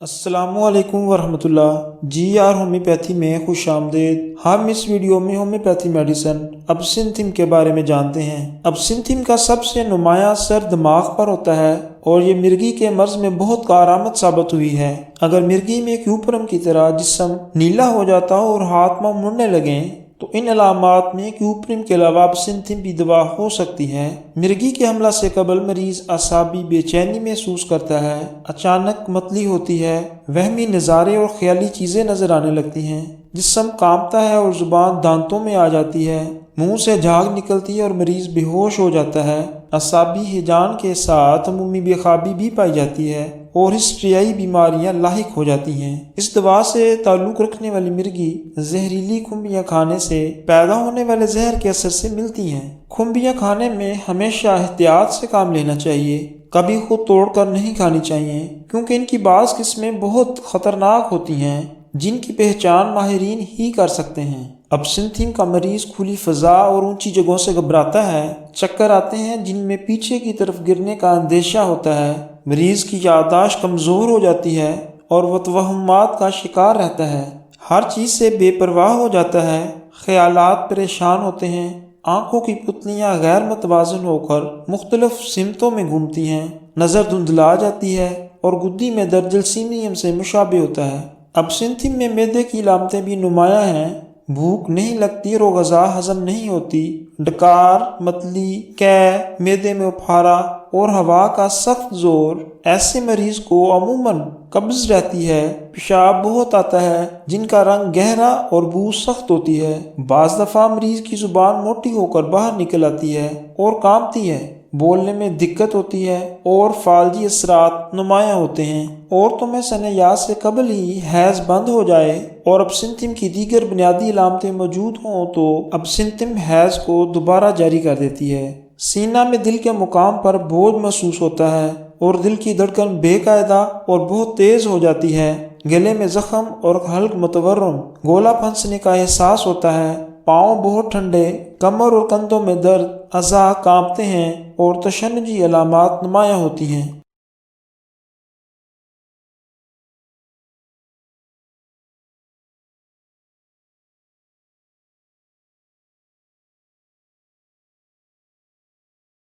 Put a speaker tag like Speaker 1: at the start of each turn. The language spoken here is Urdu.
Speaker 1: السلام علیکم ورحمۃ اللہ۔ جی آر ہومیوپیتھی میں خوش آمدید۔ ہم اس ویڈیو میں ہومیوپیتھی میڈیسن ابسنتھم کے بارے میں جانتے ہیں۔ ابسنتھم کا سب سے نمایاں اثر دماغ پر ہوتا ہے اور یہ مرگی کے مرض میں بہت کارآمد ثابت ہوئی ہے۔ اگر مرگی میں کیوپرم کی طرح جسم نیلا ہو جاتا ہو اور ہاتھ پاؤں مڑنے لگیں تو ان علامات میں کیوپرم کے علاوہ ابسنتھم بھی دوا ہو سکتی ہے۔ مرگی کے حملہ سے قبل مریض اعصابی بے چینی محسوس کرتا ہے، اچانک متلی ہوتی ہے، وہمی نظارے اور خیالی چیزیں نظر آنے لگتی ہیں، جسم کانپتا ہے اور زبان دانتوں میں آ جاتی ہے، منہ سے جھاگ نکلتی ہے اور مریض بے ہوش ہو جاتا ہے۔ اعصابی ہیجان کے ساتھ عمومی بے خوابی بھی پائی جاتی ہے اور ہسٹریائی بیماریاں لاحق ہو جاتی ہیں۔ اس دوا سے تعلق رکھنے والی مرگی زہریلی کھمبیاں کھانے سے پیدا ہونے والے زہر کے اثر سے ملتی ہیں۔ کھمبیاں کھانے میں ہمیشہ احتیاط سے کام لینا چاہیے، کبھی خود توڑ کر نہیں کھانی چاہیے کیونکہ ان کی بعض قسمیں بہت خطرناک ہوتی ہیں جن کی پہچان ماہرین ہی کر سکتے ہیں۔ ابسنتھم کا مریض کھلی فضا اور اونچی جگہوں سے گھبراتا ہے، چکر آتے ہیں جن میں پیچھے کی طرف گرنے کا اندیشہ ہوتا ہے، مریض کی یادداشت کمزور ہو جاتی ہے اور وہ توہمات کا شکار رہتا ہے، ہر چیز سے بے پرواہ ہو جاتا ہے، خیالات پریشان ہوتے ہیں، آنکھوں کی پتلیاں غیر متوازن ہو کر مختلف سمتوں میں گھومتی ہیں، نظر دھندلا جاتی ہے اور گدی میں درد جلسیمیم سے مشابہ ہوتا ہے۔ ابسنتھم میں معدے کی علامتیں بھی نمایاں ہیں، بھوک نہیں لگتی اور غذا ہضم نہیں ہوتی، ڈکار، متلی، قے، معدے میں اپھارا اور ہوا کا سخت زور۔ ایسے مریض کو عموماً قبض رہتی ہے، پیشاب بہت آتا ہے جن کا رنگ گہرا اور بو سخت ہوتی ہے، بعض دفعہ مریض کی زبان موٹی ہو کر باہر نکل آتی ہے اور کانپتی ہے، بولنے میں دقت ہوتی ہے اور فالجی اثرات نمایاں ہوتے ہیں۔ عورتوں میں سن یا سے قبل ہی حیض بند ہو جائے اور ابسنتھم کی دیگر بنیادی علامتیں موجود ہوں تو ابسنتھم حیض کو دوبارہ جاری کر دیتی ہے۔ سینہ میں دل کے مقام پر بوجھ محسوس ہوتا ہے اور دل کی دھڑکن بے قاعدہ اور بہت تیز ہو جاتی ہے، گلے میں زخم اور حلق متورم، گولا پھنسنے کا احساس ہوتا ہے، پاؤں بہت ٹھنڈے، کمر اور کندھوں میں درد، اعضاء کانپتے ہیں اور تشنجی علامات نمایاں ہوتی ہیں۔